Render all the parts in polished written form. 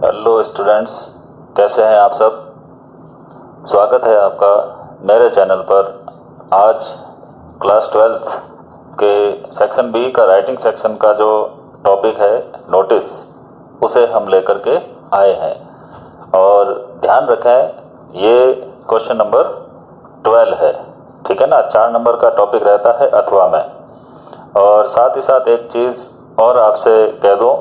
Hello students, कैसे हैं आप सब। स्वागत है आपका मेरे चैनल पर। आज क्लास 12th के सेक्शन बी का राइटिंग सेक्शन का जो टॉपिक है नोटिस, उसे हम लेकर के आए हैं। और ध्यान रखें ये क्वेश्चन नंबर 12 है, ठीक है ना। 4 नंबर का टॉपिक रहता है अथवा में। और साथ ही साथ एक चीज़ और आपसे कह दूं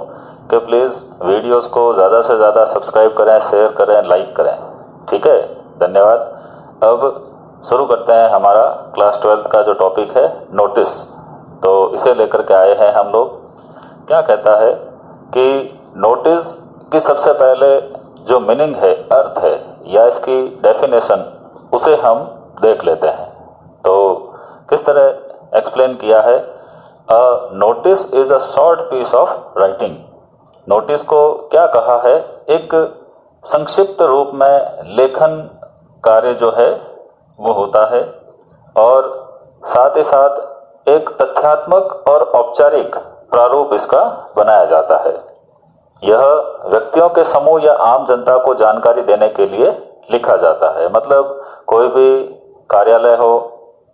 कि प्लीज़ वीडियोस को ज़्यादा से ज़्यादा सब्सक्राइब करें, शेयर करें, लाइक करें, ठीक है। धन्यवाद। अब शुरू करते हैं हमारा क्लास 12th का जो टॉपिक है नोटिस। तो इसे लेकर के आए हैं हम लोग। क्या कहता है कि नोटिस की सबसे पहले जो मीनिंग है, अर्थ है या इसकी डेफिनेशन, उसे हम देख लेते हैं। तो किस तरह एक्सप्लेन किया है। Notice is a short piece of writing. Notice को क्या कहा है, एक संक्षिप्त रूप में लेखन कार्य जो है वो होता है। और साथ ही साथ एक तथ्यात्मक और औपचारिक प्रारूप इसका बनाया जाता है। यह व्यक्तियों के समूह या आम जनता को जानकारी देने के लिए लिखा जाता है। मतलब कोई भी कार्यालय हो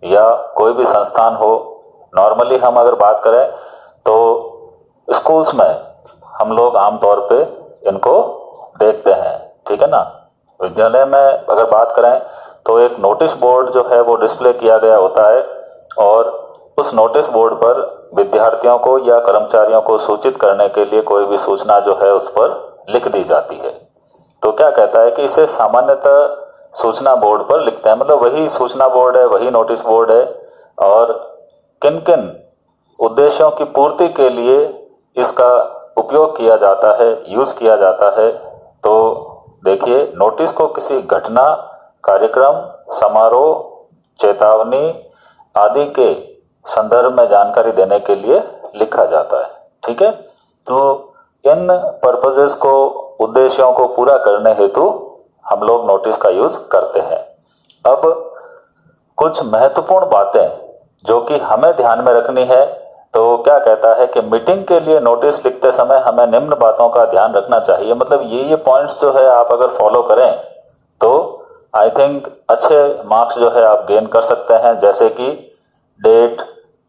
या कोई भी संस्थान हो, नॉर्मली हम अगर बात करें तो स्कूल्स में हम लोग आमतौर पे इनको देखते हैं, ठीक है ना। विद्यालय में अगर बात करें तो एक नोटिस बोर्ड जो है वो डिस्प्ले किया गया होता है और उस नोटिस बोर्ड पर विद्यार्थियों को या कर्मचारियों को सूचित करने के लिए कोई भी सूचना जो है उस पर लिख दी जाती है। तो क्या कहता है कि इसे सामान्यतः सूचना बोर्ड पर लिखते हैं। मतलब वही सूचना बोर्ड है, वही नोटिस बोर्ड है और किन किन उद्देश्यों की पूर्ति के लिए इसका उपयोग किया जाता है, यूज किया जाता है। तो देखिए, नोटिस को किसी घटना, कार्यक्रम, समारोह, चेतावनी आदि के संदर्भ में जानकारी देने के लिए लिखा जाता है, ठीक है। तो इन पर्पसेस को, उद्देश्यों को पूरा करने हेतु हम लोग नोटिस का यूज करते हैं। अब कुछ महत्वपूर्ण बातें जो कि हमें ध्यान में रखनी है। तो क्या कहता है कि मीटिंग के लिए नोटिस लिखते समय हमें निम्न बातों का ध्यान रखना चाहिए। मतलब ये पॉइंट्स जो है आप अगर फॉलो करें तो आई थिंक अच्छे मार्क्स जो है आप गेन कर सकते हैं। जैसे कि डेट,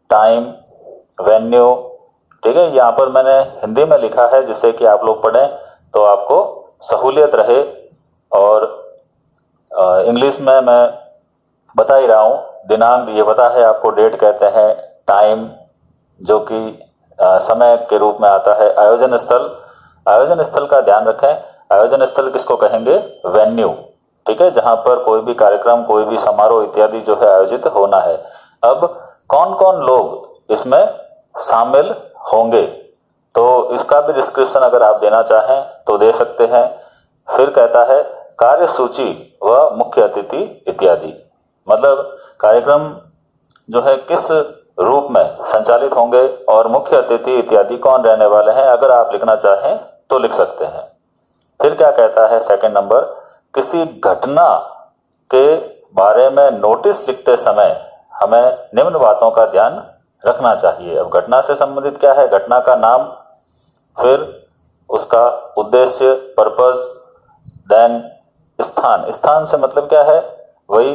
टाइम, वेन्यू, ठीक है। यहाँ पर मैंने हिंदी में लिखा है जिससे कि आप लोग पढ़ें तो आपको सहूलियत रहे। और इंग्लिश में मैं बता ही रहा हूँ। दिनांक ये पता है आपको, डेट कहते हैं। टाइम जो कि समय के रूप में आता है। आयोजन स्थल, आयोजन स्थल का ध्यान रखें। आयोजन स्थल किसको कहेंगे, वेन्यू, ठीक है, जहां पर कोई भी कार्यक्रम, कोई भी समारोह इत्यादि जो है आयोजित होना है। अब कौन कौन लोग इसमें शामिल होंगे, तो इसका भी डिस्क्रिप्शन अगर आप देना चाहें तो दे सकते हैं। फिर कहता है कार्य सूची व मुख्य अतिथि इत्यादि। मतलब कार्यक्रम जो है किस रूप में संचालित होंगे और मुख्य अतिथि इत्यादि कौन रहने वाले हैं, अगर आप लिखना चाहें तो लिख सकते हैं। फिर क्या कहता है सेकंड नंबर, किसी घटना के बारे में नोटिस लिखते समय हमें निम्न बातों का ध्यान रखना चाहिए। अब घटना से संबंधित क्या है, घटना का नाम, फिर उसका उद्देश्य, पर्पस, देन स्थान। स्थान से मतलब क्या है, वही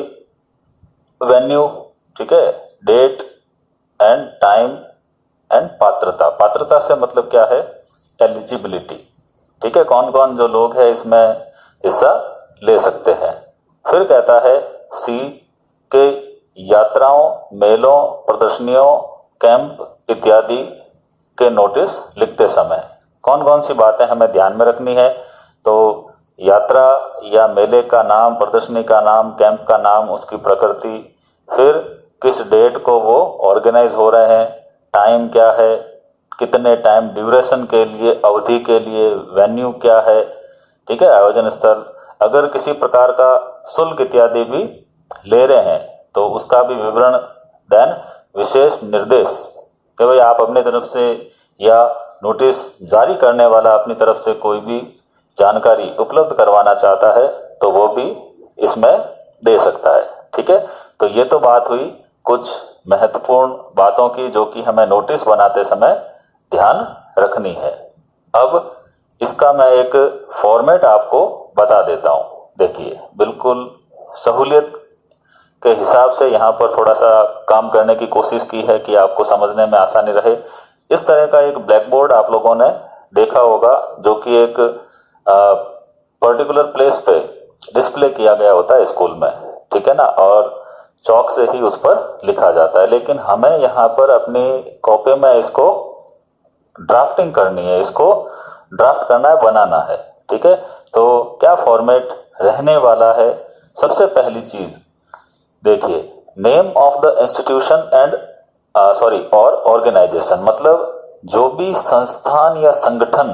वेन्यू, ठीक है, डेट एंड टाइम एंड पात्रता। पात्रता से मतलब क्या है, एलिजिबिलिटी, ठीक है, कौन कौन जो लोग हैं इसमें हिस्सा ले सकते हैं। फिर कहता है सी के यात्राओं, मेलों, प्रदर्शनियों, कैंप इत्यादि के नोटिस लिखते समय कौन कौन सी बातें हमें ध्यान में रखनी है। तो यात्रा या मेले का नाम, प्रदर्शनी का नाम, कैंप का नाम, उसकी प्रकृति, फिर किस डेट को वो ऑर्गेनाइज हो रहे हैं, टाइम क्या है, कितने टाइम ड्यूरेशन के लिए, अवधि के लिए, वेन्यू क्या है, ठीक है, आयोजन स्थल। अगर किसी प्रकार का शुल्क इत्यादि भी ले रहे हैं तो उसका भी विवरण। देन विशेष निर्देश कि भाई आप अपनी तरफ से या नोटिस जारी करने वाला अपनी तरफ से कोई भी जानकारी उपलब्ध करवाना चाहता है तो वो भी इसमें दे सकता है, ठीक है। तो ये तो बात हुई कुछ महत्वपूर्ण बातों की जो कि हमें नोटिस बनाते समय ध्यान रखनी है। अब इसका मैं एक फॉर्मेट आपको बता देता हूं। देखिए, बिल्कुल सहूलियत के हिसाब से यहाँ पर थोड़ा सा काम करने की कोशिश की है कि आपको समझने में आसानी रहे। इस तरह का एक ब्लैक बोर्ड आप लोगों ने देखा होगा जो कि एक पर्टिकुलर प्लेस पे डिस्प्ले किया गया होता है स्कूल में, ठीक है ना, और चौक से ही उस पर लिखा जाता है। लेकिन हमें यहाँ पर अपनी कॉपी में इसको ड्राफ्टिंग करनी है, इसको ड्राफ्ट करना है, बनाना है, ठीक है। तो क्या फॉर्मेट रहने वाला है? सबसे पहली चीज देखिए, name of the institution and और ऑर्गेनाइजेशन, मतलब जो भी संस्थान या संगठन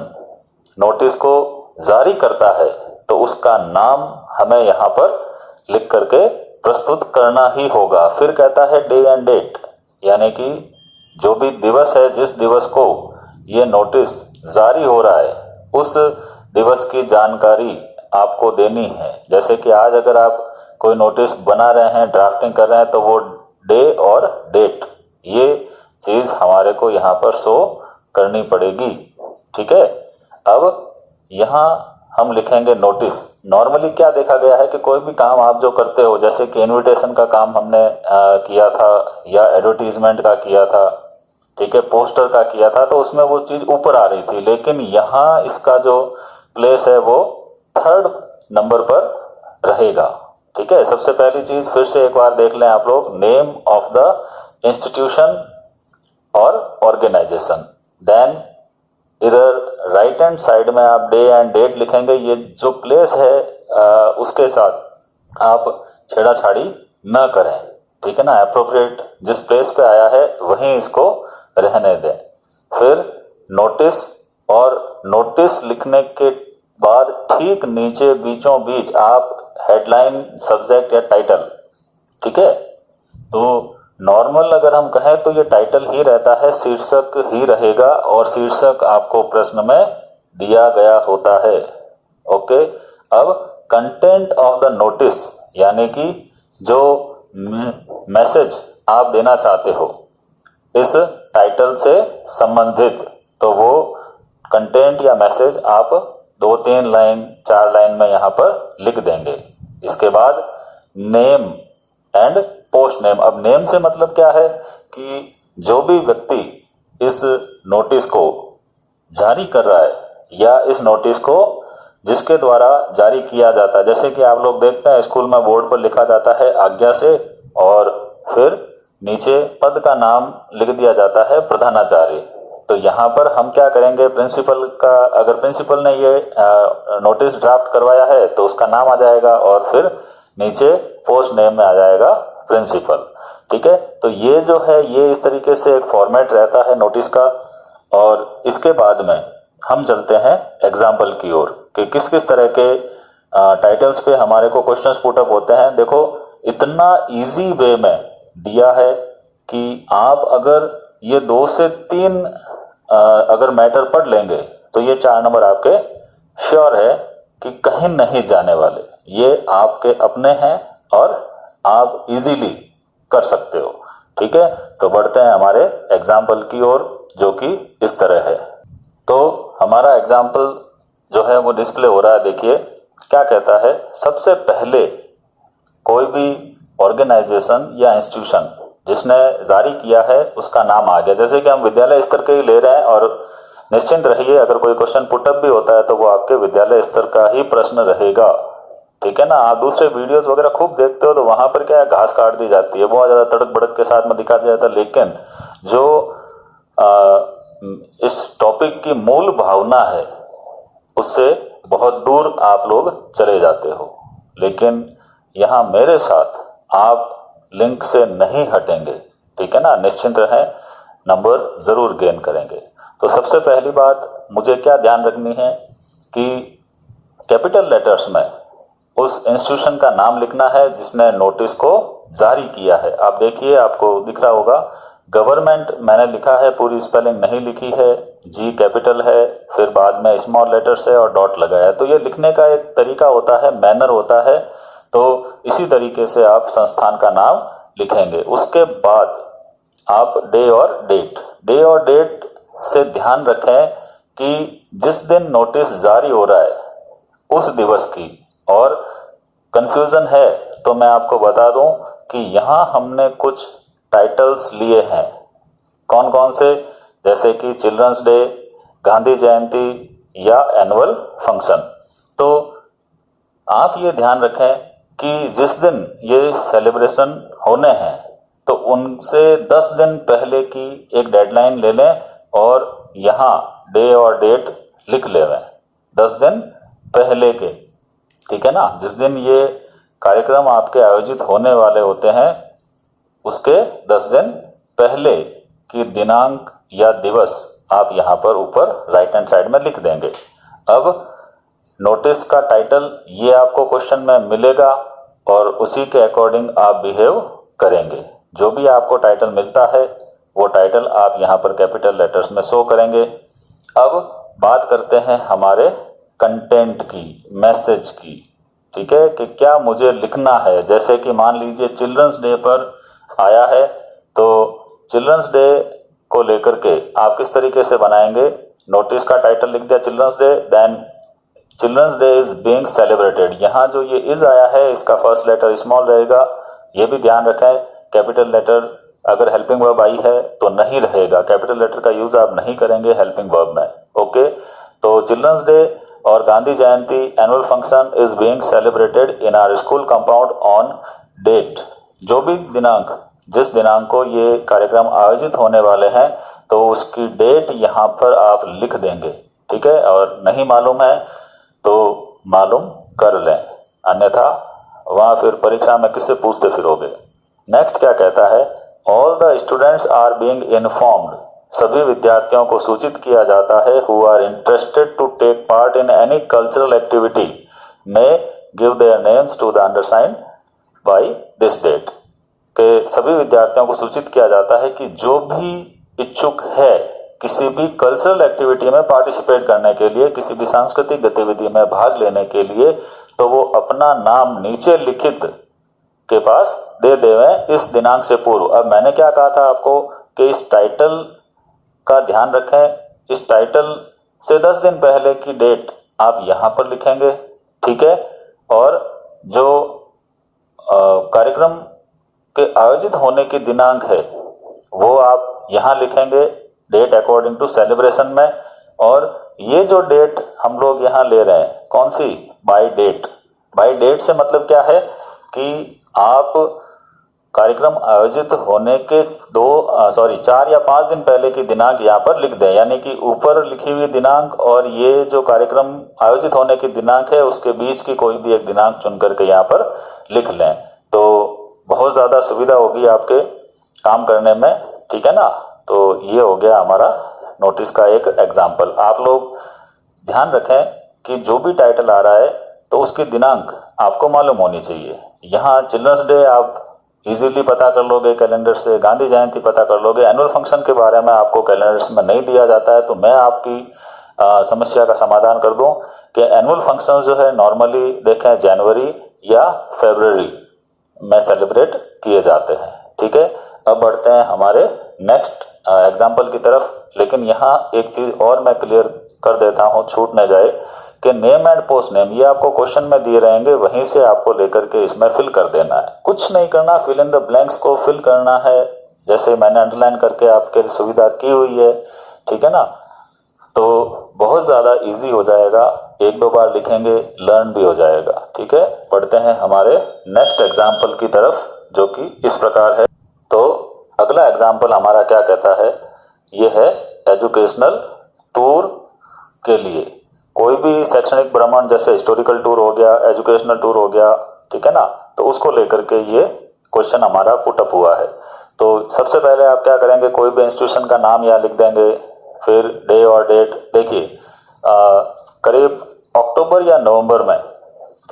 नोटिस को जारी करता है तो उसका नाम हमें यहाँ पर लिख करके प्रस्तुत करना ही होगा। फिर कहता है डे एंड डेट, यानी कि जो भी दिवस है, जिस दिवस को ये नोटिस जारी हो रहा है उस दिवस की जानकारी आपको देनी है। जैसे कि आज अगर आप कोई नोटिस बना रहे हैं, ड्राफ्टिंग कर रहे हैं, तो वो डे और डेट ये चीज हमारे को यहाँ पर शो करनी पड़ेगी, ठीक है। अब यहाँ हम लिखेंगे नोटिस। नॉर्मली क्या देखा गया है कि कोई भी काम आप जो करते हो, जैसे कि इनविटेशन का काम हमने किया था या एडवर्टीजमेंट का किया था, ठीक है, पोस्टर का किया था, तो उसमें वो चीज ऊपर आ रही थी। लेकिन यहाँ इसका जो प्लेस है वो 3rd नंबर पर रहेगा, ठीक है। सबसे पहली चीज फिर से एक बार देख लें आप लोग, नेम ऑफ द इंस्टीट्यूशन और ऑर्गेनाइजेशन, देन इधर राइट हैंड साइड में आप डे एंड डेट लिखेंगे। ये जो प्लेस है उसके साथ आप छेड़ाछाड़ी न करें, ठीक है ना। अप्रोप्रिएट जिस प्लेस पे आया है वहीं इसको रहने दें। फिर नोटिस, और नोटिस लिखने के बाद ठीक नीचे बीचों बीच आप हेडलाइन, सब्जेक्ट या टाइटल, ठीक है। तो नॉर्मल अगर हम कहें तो ये टाइटल ही रहता है, शीर्षक ही रहेगा, और शीर्षक आपको प्रश्न में दिया गया होता है, ओके। अब कंटेंट ऑफ द नोटिस, यानी कि जो मैसेज आप देना चाहते हो इस टाइटल से संबंधित, तो वो कंटेंट या मैसेज आप 2-3 लाइन 4 लाइन में यहाँ पर लिख देंगे। इसके बाद नेम एंड पोस्ट नेम। अब नेम से मतलब क्या है कि जो भी व्यक्ति इस नोटिस को जारी कर रहा है या इस नोटिस को जिसके द्वारा जारी किया जाता है, जैसे कि आप लोग देखते हैं स्कूल में बोर्ड पर लिखा जाता है आज्ञा से, और फिर नीचे पद का नाम लिख दिया जाता है प्रधानाचार्य। तो यहाँ पर हम क्या करेंगे, प्रिंसिपल का, अगर प्रिंसिपल ने ये नोटिस ड्राफ्ट करवाया है तो उसका नाम आ जाएगा, और फिर नीचे पोस्ट नेम में आ जाएगा प्रिंसिपल, ठीक है। तो ये जो है ये इस तरीके से एक फॉर्मेट रहता है नोटिस का। और इसके बाद में हम चलते हैं एग्जाम्पल की ओर कि किस किस तरह के टाइटल्स पे हमारे को क्वेश्चंस पुटअप होते हैं। देखो, इतना इजी वे में दिया है कि आप अगर ये 2 से 3 अगर मैटर पढ़ लेंगे तो ये 4 नंबर आपके श्योर है कि कहीं नहीं जाने वाले। ये आपके अपने हैं और आप इजीली कर सकते हो, ठीक है। तो बढ़ते हैं हमारे एग्जाम्पल की ओर, जो कि इस तरह है। तो हमारा एग्जाम्पल जो है वो डिस्प्ले हो रहा है। देखिए क्या कहता है, सबसे पहले कोई भी ऑर्गेनाइजेशन या इंस्टीट्यूशन जिसने जारी किया है उसका नाम आ गया। जैसे कि हम विद्यालय स्तर के ही ले रहे हैं, और निश्चिंत रहिए अगर कोई क्वेश्चन पुटअप भी होता है तो वो आपके विद्यालय स्तर का ही प्रश्न रहेगा, ठीक है ना। आप दूसरे वीडियोस वगैरह खूब देखते हो तो वहां पर क्या है, घास काट दी जाती है, बहुत ज्यादा तड़क भड़क के साथ में दिखा दिया जाता है, लेकिन जो इस टॉपिक की मूल भावना है उससे बहुत दूर आप लोग चले जाते हो। लेकिन यहाँ मेरे साथ आप लिंक से नहीं हटेंगे, ठीक है ना, निश्चिंत रहें, नंबर जरूर गेन करेंगे। तो सबसे पहली बात मुझे क्या ध्यान रखनी है कि कैपिटल लेटर्स में उस इंस्टीट्यूशन का नाम लिखना है जिसने नोटिस को जारी किया है। आप देखिए, आपको दिख रहा होगा गवर्नमेंट मैंने लिखा है, पूरी स्पेलिंग नहीं लिखी है, जी कैपिटल है, फिर बाद में स्मॉल लेटर से और डॉट लगाया है। तो ये लिखने का एक तरीका होता है, मैनर होता है। तो इसी तरीके से आप संस्थान का नाम लिखेंगे। उसके बाद आप डे और डेट से ध्यान रखें कि जिस दिन नोटिस जारी हो रहा है उस दिवस की, और कंफ्यूजन है तो मैं आपको बता दूं कि यहां हमने कुछ टाइटल्स लिए हैं। कौन कौन से? जैसे कि चिल्ड्रंस डे, गांधी जयंती या एनुअल फंक्शन। तो आप ये ध्यान रखें कि जिस दिन ये सेलिब्रेशन होने हैं तो उनसे 10 दिन पहले की एक डेडलाइन ले लें और यहाँ डे और डेट लिख ले रहे हैं 10 दिन पहले के, ठीक है ना। जिस दिन ये कार्यक्रम आपके आयोजित होने वाले होते हैं उसके 10 दिन पहले की दिनांक या दिवस आप यहाँ पर ऊपर राइट हैंड साइड में लिख देंगे। अब नोटिस का टाइटल ये आपको क्वेश्चन में मिलेगा और उसी के अकॉर्डिंग आप बिहेव करेंगे। जो भी आपको टाइटल मिलता है वो टाइटल आप यहाँ पर कैपिटल लेटर्स में शो करेंगे। अब बात करते हैं हमारे कंटेंट की, मैसेज की, ठीक है, कि क्या मुझे लिखना है। जैसे कि मान लीजिए चिल्ड्रंस डे पर आया है तो चिल्ड्रंस डे को लेकर के आप किस तरीके से बनाएंगे। नोटिस का टाइटल लिख दिया children's day, then children's day is being celebrated. यहाँ जो ये इज आया है इसका फर्स्ट लेटर स्मॉल रहेगा, ये भी ध्यान रखें। कैपिटल लेटर अगर हेल्पिंग वर्ब आई है तो नहीं रहेगा, कैपिटल लेटर का यूज आप नहीं करेंगे हेल्पिंग वर्ब में। ओके, तो चिल्ड्रंस डे और Gandhi Jayanti annual function is being celebrated in our school compound on date. जो भी दिनांक, जिस दिनांक को ये कार्यक्रम आयोजित होने वाले हैं तो उसकी डेट यहाँ पर आप लिख देंगे, ठीक है। और नहीं मालूम है तो मालूम कर लें, अन्यथा वहां फिर परीक्षा में किससे पूछते फिरोगे। नेक्स्ट क्या कहता है, all the students are being informed. सभी विद्यार्थियों को सूचित किया जाता है who are interested to take part in any cultural activity may give their names to the undersigned by this date. के सभी विद्यार्थियों को सूचित किया जाता है कि जो भी इच्छुक है किसी भी कल्चरल एक्टिविटी में पार्टिसिपेट करने के लिए, किसी भी सांस्कृतिक गतिविधि में भाग लेने के लिए, तो वो अपना नाम नीचे लिखित के पास दे देवें इस दिनांक से पूर्व। अब मैंने क्या कहा था आपको कि इस टाइटल का ध्यान रखें, इस टाइटल से 10 दिन पहले की डेट आप यहां पर लिखेंगे, ठीक है। और जो कार्यक्रम के आयोजित होने की दिनांक है वो आप यहां लिखेंगे डेट अकॉर्डिंग टू सेलिब्रेशन में। और ये जो डेट हम लोग यहां ले रहे हैं कौन सी, बाय डेट। बाय डेट से मतलब क्या है कि आप कार्यक्रम आयोजित होने के 4 या 5 दिन पहले की दिनांक यहाँ पर लिख दें, यानी कि ऊपर लिखी हुई दिनांक और ये जो कार्यक्रम आयोजित होने की दिनांक है उसके बीच की कोई भी एक दिनांक चुन करके यहाँ पर लिख लें, तो बहुत ज्यादा सुविधा होगी आपके काम करने में, ठीक है ना। तो ये हो गया हमारा नोटिस का एक एग्जाम्पल। आप लोग ध्यान रखें कि जो भी टाइटल आ रहा है तो उसकी दिनांक आपको मालूम होनी चाहिए। यहाँ चिल्ड्रंस डे आप इजीली पता कर लोगे कैलेंडर से, गांधी जयंती पता कर लोगे। एनुअल फंक्शन के बारे में आपको कैलेंडर्स में नहीं दिया जाता है, तो मैं आपकी समस्या का समाधान कर दूं कि एनुअल फंक्शन जो है नॉर्मली देखें जनवरी या फरवरी में सेलिब्रेट किए जाते हैं, ठीक है। अब बढ़ते हैं हमारे नेक्स्ट एग्जाम्पल की तरफ, लेकिन यहाँ एक चीज और मैं क्लियर कर देता हूँ, छूट न जाए, कि नेम एंड पोस्ट नेम ये आपको क्वेश्चन में दिए रहेंगे, वहीं से आपको लेकर के इसमें फिल कर देना है। कुछ नहीं करना, फिल इन द ब्लैंक्स को फिल करना है, जैसे मैंने अंडरलाइन करके आपके सुविधा की हुई है, ठीक है ना। तो बहुत ज्यादा इजी हो जाएगा, 1-2 बार लिखेंगे लर्न भी हो जाएगा, ठीक है। पढ़ते हैं हमारे नेक्स्ट एग्जाम्पल की तरफ जो कि इस प्रकार है। तो अगला एग्जाम्पल हमारा क्या कहता है, ये है एजुकेशनल टूर के लिए। कोई भी शैक्षणिक भ्रमण जैसे हिस्टोरिकल टूर हो गया, एजुकेशनल टूर हो गया, ठीक है ना, तो उसको लेकर के ये क्वेश्चन हमारा पुटअप हुआ है। तो सबसे पहले आप क्या करेंगे, कोई भी इंस्टीट्यूशन का नाम यहाँ लिख देंगे, फिर डे और डेट। देखिए करीब अक्टूबर या नवंबर में,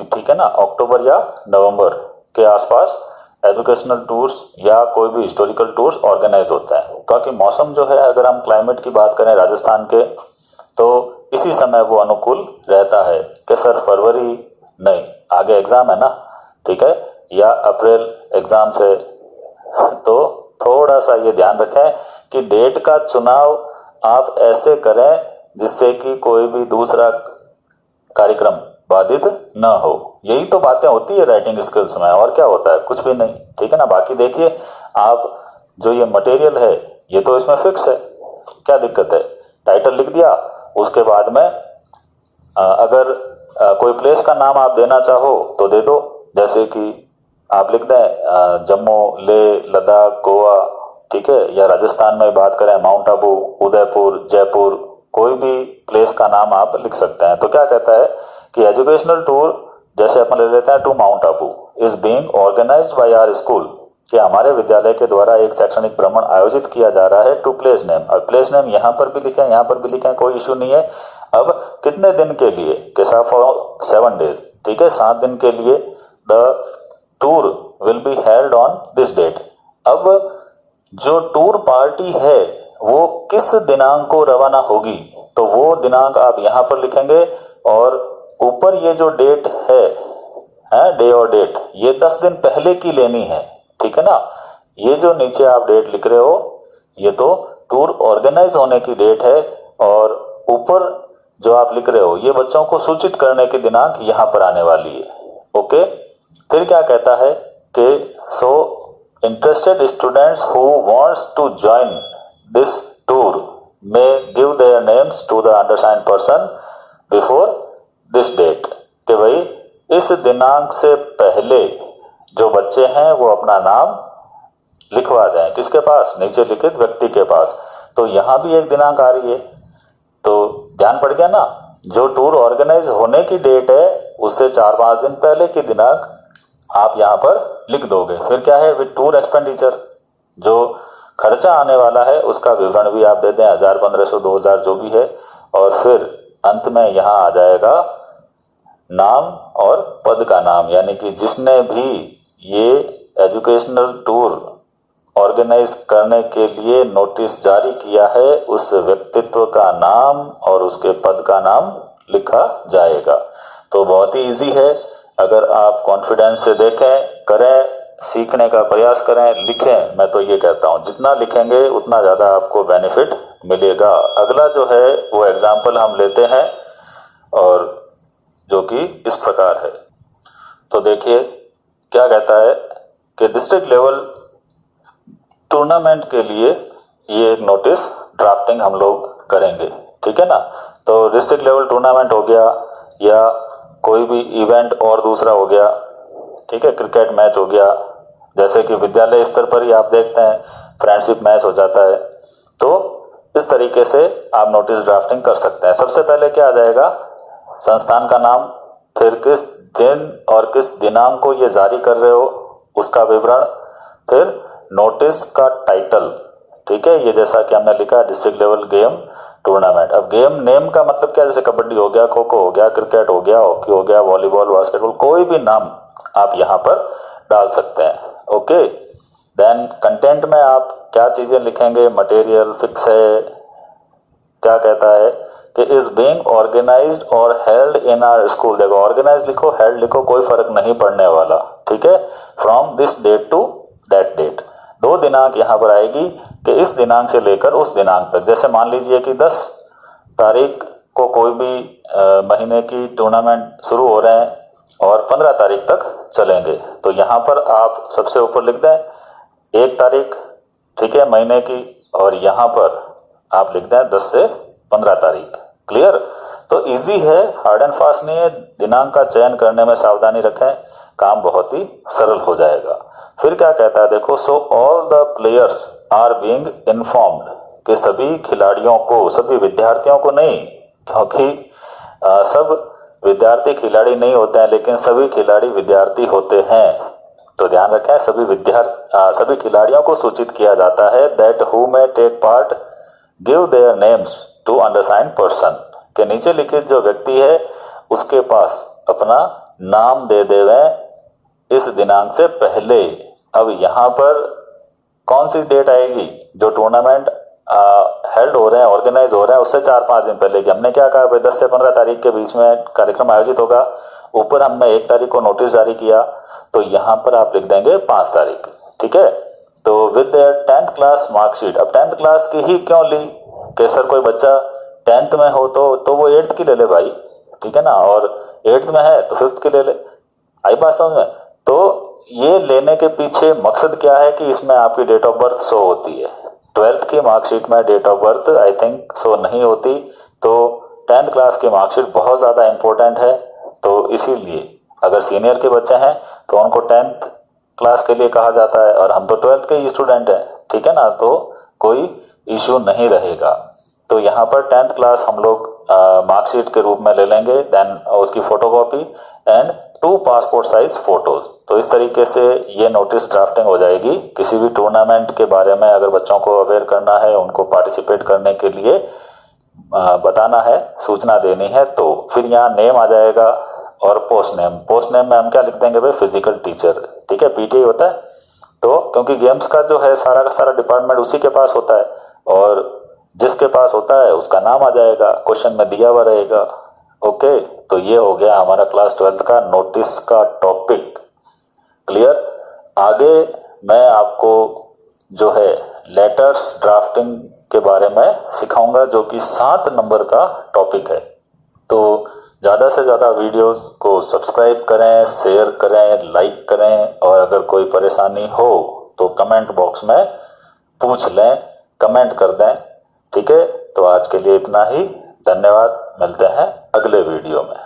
ठीक है ना, अक्टूबर या नवंबर के आसपास एजुकेशनल टूर्स या कोई भी हिस्टोरिकल टूर्स ऑर्गेनाइज होता है, क्योंकि मौसम जो है, अगर हम क्लाइमेट की बात करें राजस्थान के, तो इसी समय वो अनुकूल रहता है कि सर फरवरी नहीं, आगे एग्जाम है ना, ठीक है, या अप्रैल एग्जाम से। तो थोड़ा सा ये ध्यान रखें कि डेट का चुनाव आप ऐसे करें जिससे कि कोई भी दूसरा कार्यक्रम बाधित न हो। यही तो बातें होती है राइटिंग स्किल्स में, और क्या होता है, कुछ भी नहीं, ठीक है ना। बाकी देखिए आप जो ये मटेरियल है ये तो इसमें फिक्स है, क्या दिक्कत है, टाइटल लिख दिया, उसके बाद में अगर कोई प्लेस का नाम आप देना चाहो तो दे दो, जैसे कि आप लिख दें जम्मू, लेह, लद्दाख, गोवा, ठीक है, या राजस्थान में बात करें माउंट आबू, उदयपुर, जयपुर, कोई भी प्लेस का नाम आप लिख सकते हैं। तो क्या कहता है कि एजुकेशनल टूर, जैसे अपन ले लेते हैं to Mount Abu, is being organised by our school, कि हमारे विद्यालय के द्वारा एक शैक्षणिक भ्रमण आयोजित किया जा रहा है टू प्लेस नेम। अब प्लेस नेम यहां पर भी लिखें, यहां पर भी लिखें, कोई इश्यू नहीं है। अब कितने दिन के लिए, कैसा, फॉर 7 डेज, ठीक है, 7 दिन के लिए the tour will be held on this date. अब जो टूर पार्टी है वो किस दिनांक को रवाना होगी, तो वो दिनांक आप यहां पर लिखेंगे, और ऊपर ये जो डेट है, डे और डेट, ये 10 दिन पहले की लेनी है, ठीक है ना। ये जो नीचे आप डेट लिख रहे हो ये तो टूर ऑर्गेनाइज होने की डेट है, और ऊपर जो आप लिख रहे हो ये बच्चों को सूचित करने की दिनांक यहां पर आने वाली है। ओके, फिर क्या कहता है कि so interested students who wants to join this tour may give their names to the undersigned person before this date, कि भाई इस दिनांक से पहले जो बच्चे हैं वो अपना नाम लिखवा दें, किसके पास, नीचे लिखित व्यक्ति के पास। तो यहां भी एक दिनांक आ रही है, तो ध्यान पड़ गया ना, जो टूर ऑर्गेनाइज होने की डेट है उससे 4-5 दिन पहले की दिनांक आप यहां पर लिख दोगे। फिर क्या है, विद टूर एक्सपेंडिचर, जो खर्चा आने वाला है उसका विवरण भी आप दे दें, 1000, 1500, 2000 जो भी है, और फिर अंत में यहां आ जाएगा नाम और पद का नाम, यानी कि जिसने भी ये एजुकेशनल टूर ऑर्गेनाइज करने के लिए नोटिस जारी किया है उस व्यक्तित्व का नाम और उसके पद का नाम लिखा जाएगा। तो बहुत ही इजी है, अगर आप कॉन्फिडेंस से देखें, करें, सीखने का प्रयास करें, लिखें, मैं तो ये कहता हूं जितना लिखेंगे उतना ज्यादा आपको बेनिफिट मिलेगा। अगला जो है वो एग्जाम्पल हम लेते हैं, और जो कि इस प्रकार है। तो देखिए क्या कहता है कि डिस्ट्रिक्ट लेवल टूर्नामेंट के लिए ये एक नोटिस ड्राफ्टिंग हम लोग करेंगे, ठीक है ना। तो डिस्ट्रिक्ट लेवल टूर्नामेंट हो गया, या कोई भी इवेंट और दूसरा हो गया, ठीक है, क्रिकेट मैच हो गया, जैसे कि विद्यालय स्तर पर ही आप देखते हैं फ्रेंडशिप मैच हो जाता है। तो इस तरीके से आप नोटिस ड्राफ्टिंग कर सकते हैं। सबसे पहले क्या आ जाएगा, संस्थान का नाम, फिर किस दिन और किस दिनांक को ये जारी कर रहे हो उसका विवरण, फिर नोटिस का टाइटल, ठीक है, ये जैसा कि हमने लिखा डिस्ट्रिक्ट लेवल गेम टूर्नामेंट। अब गेम नेम का मतलब क्या, जैसे कबड्डी हो गया, खो खो हो गया, क्रिकेट हो गया, हॉकी हो गया, वॉलीबॉल, बास्केटबॉल, कोई भी नाम आप यहां पर डाल सकते हैं। ओके, देन कंटेंट में आप क्या चीजें लिखेंगे, मटेरियल फिक्स है, क्या कहता है कि इज बीइंग ऑर्गेनाइज्ड और हेल्ड इन आवर स्कूल, देखो ऑर्गेनाइज लिखो, हेल्ड लिखो, कोई फर्क नहीं पड़ने वाला, ठीक है, from this date to that date. 2 दिनांक यहां पर आएगी कि इस दिनांक से लेकर उस दिनांक तक। जैसे मान लीजिए कि 10 तारीख को कोई भी महीने की टूर्नामेंट शुरू हो रहे हैं और 15 तारीख तक चलेंगे, तो यहां पर आप सबसे ऊपर लिख दें 1 तारीख, ठीक है, महीने की, और यहां पर आप लिख दें 10 से 15 तारीख। क्लियर, तो इजी है, हार्ड एंड फास्ट नहीं है। दिनांक का चयन करने में सावधानी रखें, काम बहुत ही सरल हो जाएगा। फिर क्या कहता है देखो, so all the players are being informed, कि सभी खिलाड़ियों को, सभी विद्यार्थियों को नहीं, क्योंकि सब विद्यार्थी खिलाड़ी नहीं होते हैं, लेकिन सभी खिलाड़ी विद्यार्थी होते हैं, तो ध्यान रखें, सभी खिलाड़ियों को सूचित किया जाता है that who may take part give their names to undersigned person, के नीचे लिखित जो व्यक्ति है उसके पास अपना नाम दे देवे इस दिनांक से पहले। अब यहां पर कौन सी डेट आएगी, जो टूर्नामेंट हेल्ड हो रहे हैं, ऑर्गेनाइज हो रहे हैं, उससे 4-5 दिन पहले की। हमने क्या कहा भाई 10 से 15 तारीख के बीच में कार्यक्रम आयोजित होगा, ऊपर हमने 1 तारीख को नोटिस जारी किया, तो यहां पर आप लिख देंगे 5 तारीख, ठीक है। तो with their 10th class marksheet, अब 10th क्लास की ही क्यों ली, कि सर कोई बच्चा 10th में हो तो वो 8th की ले ले भाई, ठीक है ना, और 8th में है तो 5th की ले ले। आई बात समझ में? तो ये लेने के पीछे मकसद क्या है कि इसमें आपकी डेट ऑफ बर्थ शो होती है। 12th की मार्कशीट में date of birth I think show नहीं होती, तो 10th क्लास की मार्कशीट बहुत ज़्यादा इंपॉर्टेंट है। तो इसीलिए अगर सीनियर के बच्चे हैं तो उनको 10th क्लास के लिए कहा जाता है, और हम तो 12th के ही स्टूडेंट हैं, ठीक है ना, तो कोई इश्यू नहीं रहेगा। तो यहाँ पर 10th क्लास हम लोग मार्कशीट के रूप में ले लेंगे, देन उसकी photocopy and 2 passport size photos. तो इस तरीके से ये नोटिस ड्राफ्टिंग हो जाएगी। किसी भी टूर्नामेंट के बारे में अगर बच्चों को अवेयर करना है, उनको पार्टिसिपेट करने के लिए बताना है, सूचना देनी है, तो फिर यहाँ नेम आ जाएगा और पोस्ट नेम में हम क्या लिख देंगे भाई, फिजिकल टीचर, ठीक है, पीटी होता है। तो क्योंकि गेम्स का जो है सारा का सारा डिपार्टमेंट उसी के पास होता है, और जिसके पास होता है उसका नाम आ जाएगा, क्वेश्चन में दिया हुआ रहेगा। ओके, तो ये हो गया हमारा क्लास 12th का नोटिस का टॉपिक। क्लियर? आगे मैं आपको जो है लेटर्स ड्राफ्टिंग के बारे में सिखाऊंगा, जो कि 7 नंबर का टॉपिक है। तो ज़्यादा से ज़्यादा वीडियोस को सब्सक्राइब करें, शेयर करें, लाइक करें, और अगर कोई परेशानी हो तो कमेंट बॉक्स में पूछ लें, कमेंट कर दें, ठीक है। तो आज के लिए इतना ही, धन्यवाद, मिलते हैं अगले वीडियो में।